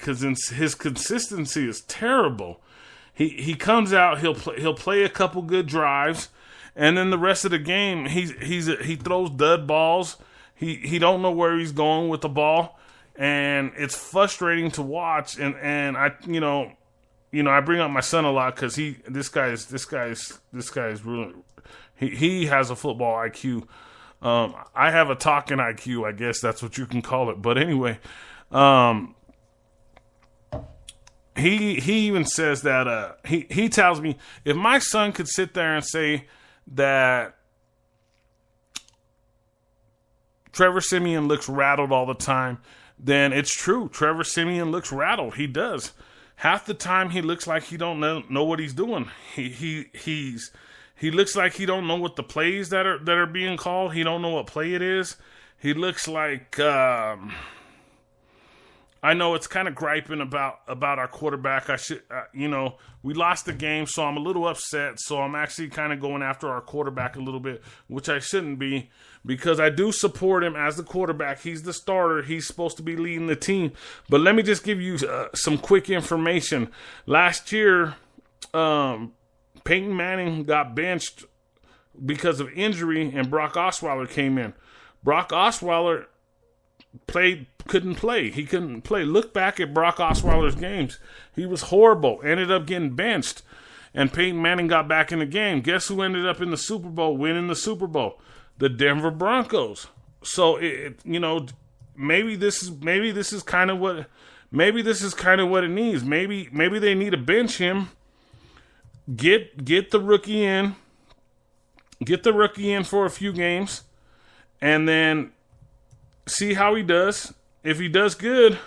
because his consistency is terrible. He comes out, he'll play a couple good drives, and then the rest of the game he throws dud balls. He don't know where he's going with the ball, and it's frustrating to watch. And I I bring up my son a lot because this guy's really he has a football IQ. I have a talking IQ, I guess that's what you can call it. But anyway, he even says that he tells me if my son could sit there and say that Trevor Siemian looks rattled all the time, then it's true. Trevor Siemian looks rattled. He does. Half the time he looks like he don't know what he's doing. He looks like he don't know what the plays that are being called. He don't know what play it is. He looks like I know it's kind of griping about our quarterback. We lost the game, so I'm a little upset. So I'm actually kind of going after our quarterback a little bit, which I shouldn't be, because I do support him as the quarterback. He's the starter. He's supposed to be leading the team. But let me just give you some quick information. Last year, Peyton Manning got benched because of injury, and Brock Osweiler came in. Brock Osweiler couldn't play. He couldn't play. Look back at Brock Osweiler's games. He was horrible. Ended up getting benched. And Peyton Manning got back in the game. Guess who ended up in the Super Bowl, winning the Super Bowl? The Denver Broncos. So maybe this is kind of what it needs. Maybe they need to bench him. Get the rookie in. Get the rookie in for a few games, and then see how he does. If he does good,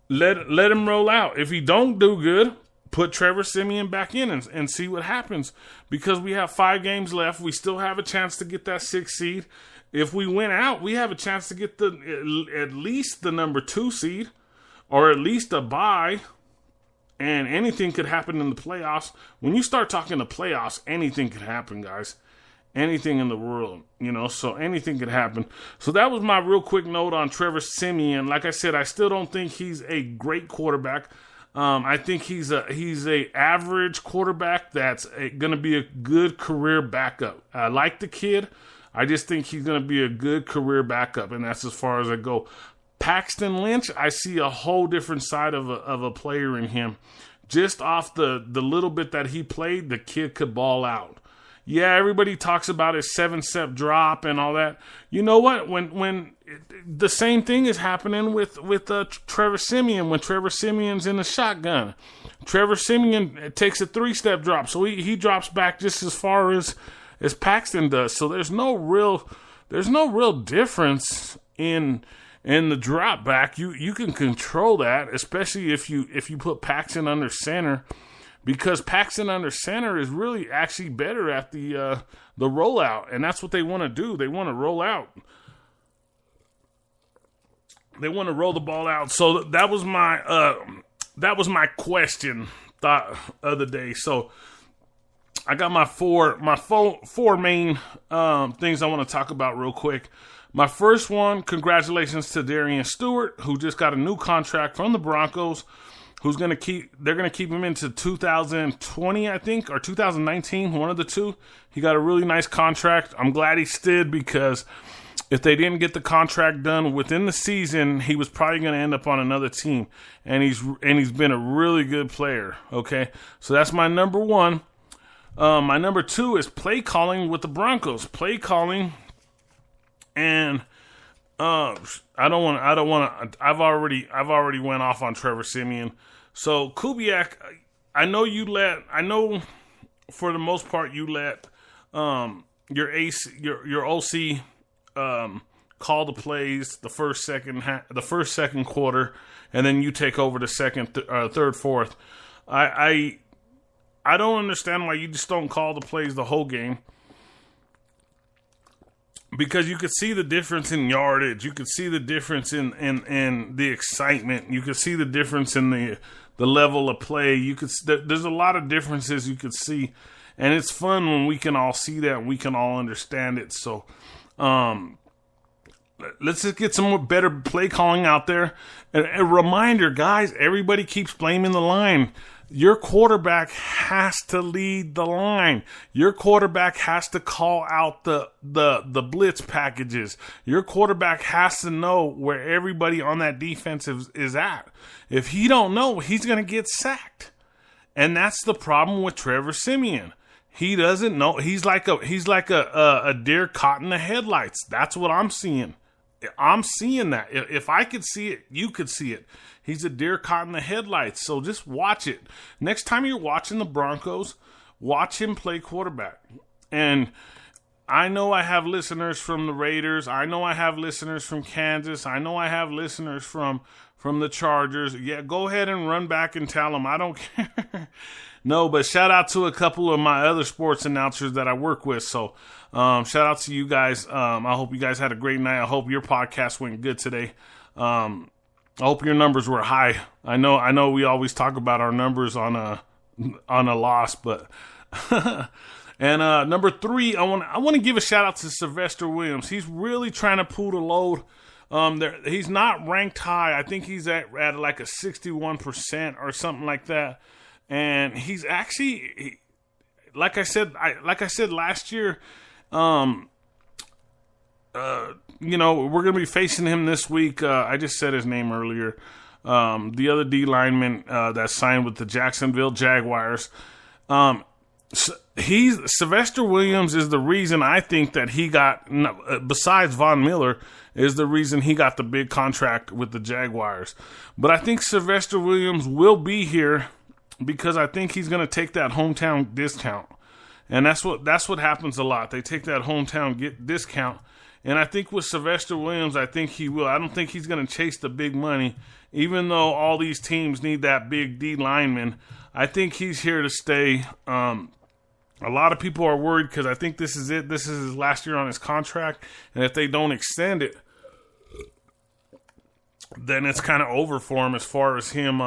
let him roll out. If he don't do good, put Trevor Siemian back in and see what happens. Because we have 5 games left. We still have a chance to get that 6th seed. If we win out, we have a chance to get at least the number 2 seed, or at least a bye. And anything could happen in the playoffs. When you start talking the playoffs, anything could happen, guys. Anything in the world, so anything could happen. So that was my real quick note on Trevor Siemian. Like I said, I still don't think he's a great quarterback. I think he's a average quarterback that's going to be a good career backup. I like the kid. I just think he's going to be a good career backup, and that's as far as I go. Paxton Lynch, I see a whole different side of a player in him. Just off the little bit that he played, the kid could ball out. Yeah, everybody talks about his 7-step drop and all that. You know what? When the same thing is happening with Trevor Siemian, when Trevor Siemian's in the shotgun, Trevor Siemian takes a 3-step drop, so he drops back just as far as Paxton does. So there's no real difference in the drop back. You can control that, especially if you put Paxton under center. Because Paxton under center is really actually better at the rollout, and that's what they want to do. They want to roll out. They want to roll the ball out. So that was my question thought of the day. So I got my four main things I want to talk about real quick. My first one, congratulations to Darian Stewart, who just got a new contract from the Broncos. They're going to keep him into 2020, I think, or 2019, one of the two. He got a really nice contract. I'm glad he stayed, because if they didn't get the contract done within the season, he was probably going to end up on another team. And he's been a really good player. Okay, so that's my number one. My number two is play calling with the Broncos. Play calling, and I've already went off on Trevor Siemian. So Kubiak, I know for the most part you let your OC call the plays the first second quarter, and then you take over the second, third, fourth. I don't understand why you just don't call the plays the whole game. Because you could see the difference in yardage. You could see the difference in the excitement. You could see the difference in the level of play. There's a lot of differences you could see. And it's fun when we can all see that and we can all understand it. So Let's just get some more better play calling out there. And a reminder, guys, everybody keeps blaming the line. Your quarterback has to lead the line. Your quarterback has to call out the blitz packages. Your quarterback has to know where everybody on that defense is at. If he don't know, he's going to get sacked. And that's the problem with Trevor Siemian. He doesn't know. He's like a deer caught in the headlights. That's what I'm seeing. I'm seeing that. If I could see it, you could see it. He's a deer caught in the headlights. So just watch it. Next time you're watching the Broncos, watch him play quarterback. And I know I have listeners from the Raiders. I know I have listeners from Kansas. I know I have listeners from the Chargers. Yeah, go ahead and run back and tell them. I don't care. No, but shout out to a couple of my other sports announcers that I work with. So shout out to you guys. I hope you guys had a great night. I hope your podcast went good today. I hope your numbers were high. I know we always talk about our numbers on a loss, but and number 3, I want to give a shout out to Sylvester Williams. He's really trying to pull the load. He's not ranked high. I think he's at like a 61% or something like that. And he's actually, like I said last year, we're going to be facing him this week. I just said his name earlier. The other D lineman that signed with the Jacksonville Jaguars. Sylvester Williams is the reason I think that he got, besides Von Miller, is the reason he got the big contract with the Jaguars. But I think Sylvester Williams will be here because I think he's going to take that hometown discount. And that's what happens a lot. They take that hometown discount. And I think with Sylvester Williams, I think he will. I don't think he's going to chase the big money, even though all these teams need that big D lineman. I think he's here to stay. A lot of people are worried because I think this is it. This is his last year on his contract. And if they don't extend it, then it's kind of over for him as far as him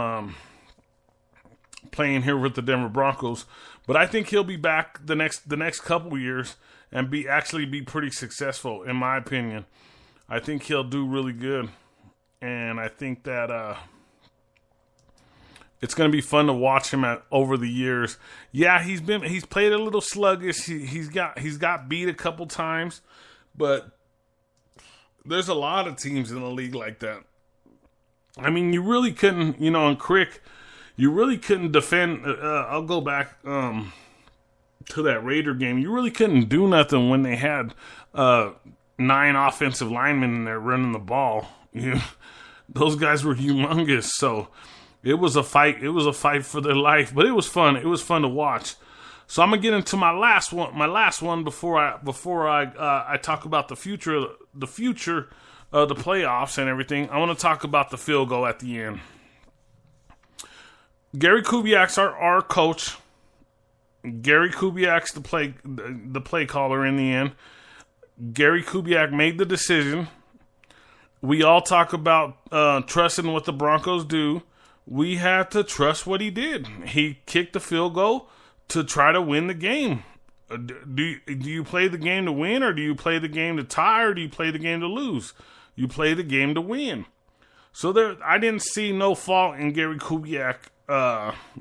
playing here with the Denver Broncos. But I think he'll be back the next couple years and be pretty successful, in my opinion. I think he'll do really good. And I think that it's going to be fun to watch him over the years. Yeah, he's played a little sluggish. He's got beat a couple times, but there's a lot of teams in the league like that. I mean, you really couldn't, in Crick, you really couldn't defend. I'll go back to that Raider game. You really couldn't do nothing when they had 9 offensive linemen in there running the ball. Those guys were humongous. So it was a fight. It was a fight for their life, but it was fun. It was fun to watch. So I'm gonna get into my last one. My last one before I talk about the future of the playoffs and everything. I want to talk about the field goal at the end. Gary Kubiak's our coach. Gary Kubiak's the play caller in the end. Gary Kubiak made the decision. We all talk about trusting what the Broncos do. We had to trust what he did. He kicked the field goal to try to win the game. Do you play the game to win, or do you play the game to tie, or do you play the game to lose? You play the game to win. So I didn't see no fault in Gary Kubiak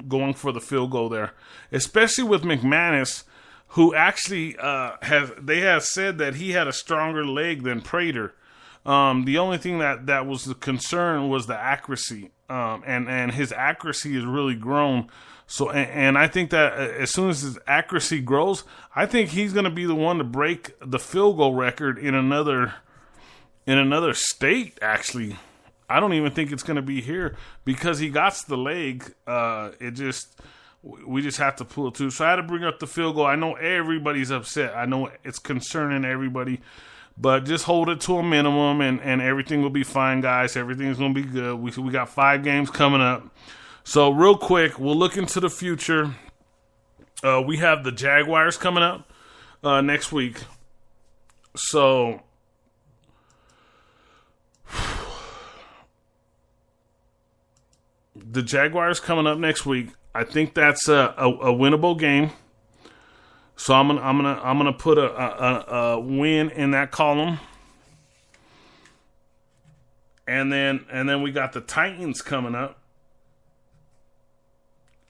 going for the field goal there, especially with McManus, who actually they have said that he had a stronger leg than Prater. The only thing that was the concern was the accuracy, and his accuracy has really grown. So, and I think that as soon as his accuracy grows, I think he's going to be the one to break the field goal record in another state. Actually, I don't even think it's going to be here because he got the leg. We just have to pull it through. So I had to bring up the field goal. I know everybody's upset. I know it's concerning everybody. But just hold it to a minimum, and everything will be fine, guys. Everything's going to be good. We got 5 games coming up. So real quick, we'll look into the future. We have the Jaguars coming up next week. So the Jaguars coming up next week. I think that's a winnable game. So I'm gonna put a win in that column. And then we got the Titans coming up.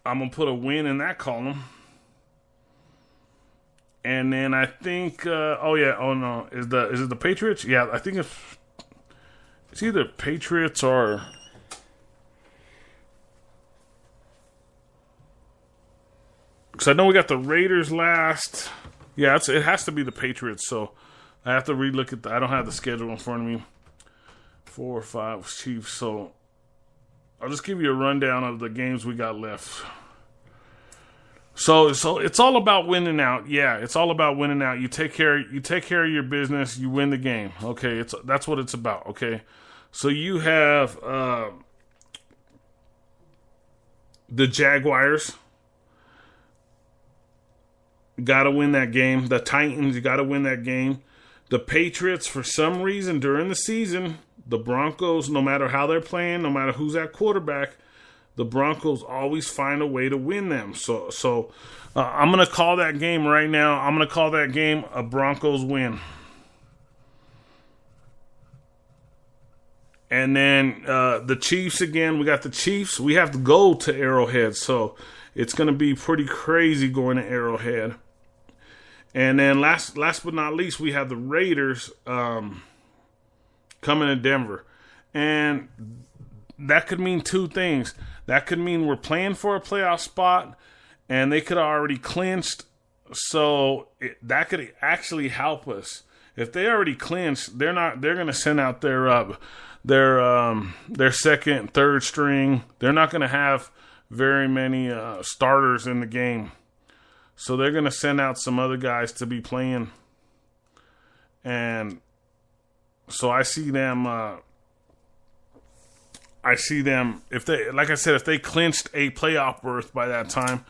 I'm gonna put a win in that column. And then I think is it the Patriots? Yeah, I think it's either Patriots or because I know we got the Raiders last. Yeah, it has to be the Patriots. So I have to relook at I don't have the schedule in front of me. 4 or 5 Chiefs. So I'll just give you a rundown of the games we got left. So it's all about winning out. Yeah, it's all about winning out. You take care of your business, you win the game. Okay, that's what it's about. Okay, so you have the Jaguars. Got to win that game. The Titans, you got to win that game. The Patriots, for some reason during the season, the Broncos, no matter how they're playing, no matter who's at quarterback, the Broncos always find a way to win them. So I'm going to call that game right now. I'm going to call that game a Broncos win. And then the Chiefs again. We got the Chiefs. We have to go to Arrowhead. So it's going to be pretty crazy going to Arrowhead. And then last but not least, we have the Raiders coming to Denver. And that could mean two things. That could mean we're playing for a playoff spot, and they could have already clinched. So that could actually help us. If they already clinched, they're going to send out their second, third string. They're not going to have very many starters in the game. So they're going to send out some other guys to be playing. And so I see them if they clinched a playoff berth by that time,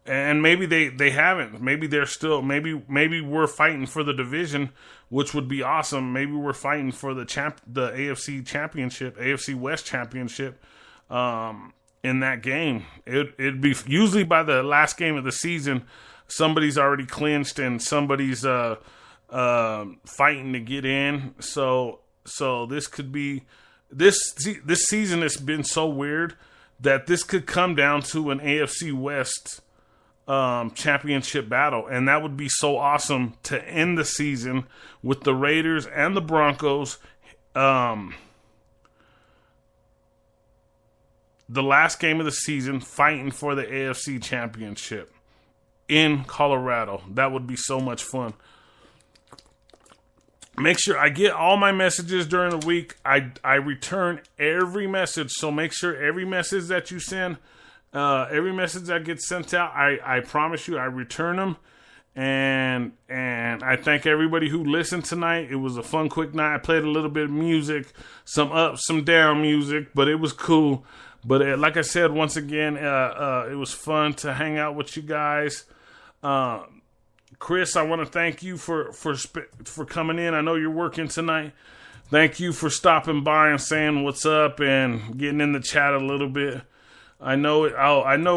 and maybe they haven't. Maybe they're still maybe we're fighting for the division, which would be awesome. Maybe we're fighting for the AFC championship, AFC West championship in that game. It'd be usually by the last game of the season, somebody's already clinched and somebody's fighting to get in. So this could be this season has been so weird that this could come down to an AFC West championship battle, and that would be so awesome to end the season with the Raiders and the Broncos. The last game of the season fighting for the AFC championship in Colorado. That would be so much fun. Make sure I get all my messages during the week. I return every message, so make sure every message that you send, every message that gets sent out, I promise you I return them. And I thank everybody who listened tonight. It was a fun, quick night. I played a little bit of music, some up, some down music, but it was cool. But like I said, once again, it was fun to hang out with you guys. Chris, I want to thank you for coming in. I know you're working tonight. Thank you for stopping by and saying what's up and getting in the chat a little bit. I know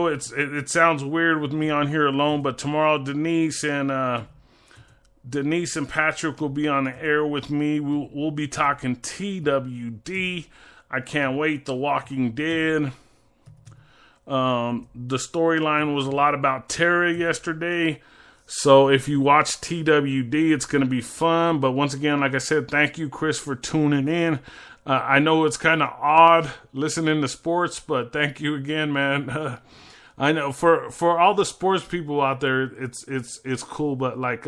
it sounds weird with me on here alone, but tomorrow Denise and Patrick will be on the air with me. We'll be talking TWD. I can't wait. The Walking Dead. The storyline was a lot about Tara yesterday. So if you watch TWD, it's going to be fun. But once again, like I said, thank you, Chris, for tuning in. I know it's kind of odd listening to sports, but thank you again, man. I know for all the sports people out there, it's cool. But like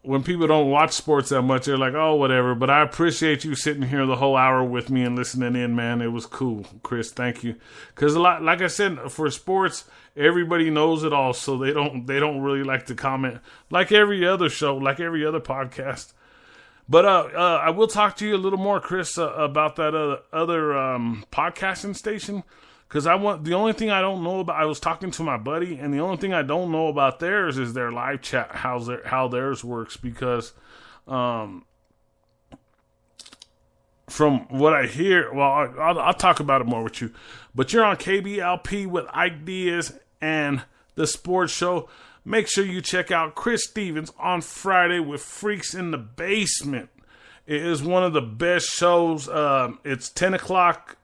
when people don't watch sports that much, they're like, oh, whatever. But I appreciate you sitting here the whole hour with me and listening in, man. It was cool, Chris. Thank you. Because like I said, for sports, everybody knows it all, so they don't really like to comment like every other show, like every other podcast. But I will talk to you a little more, Chris, about that other podcasting station. Because the only thing I don't know about, I was talking to my buddy, and the only thing I don't know about theirs is their live chat, how theirs works. Because from what I hear, well, I'll talk about it more with you. But you're on KBLP with IKE DIAZ and the Sports Show. Make sure you check out Chris Stevens on Friday with Freaks in the Basement. It is one of the best shows. It's 10 o'clock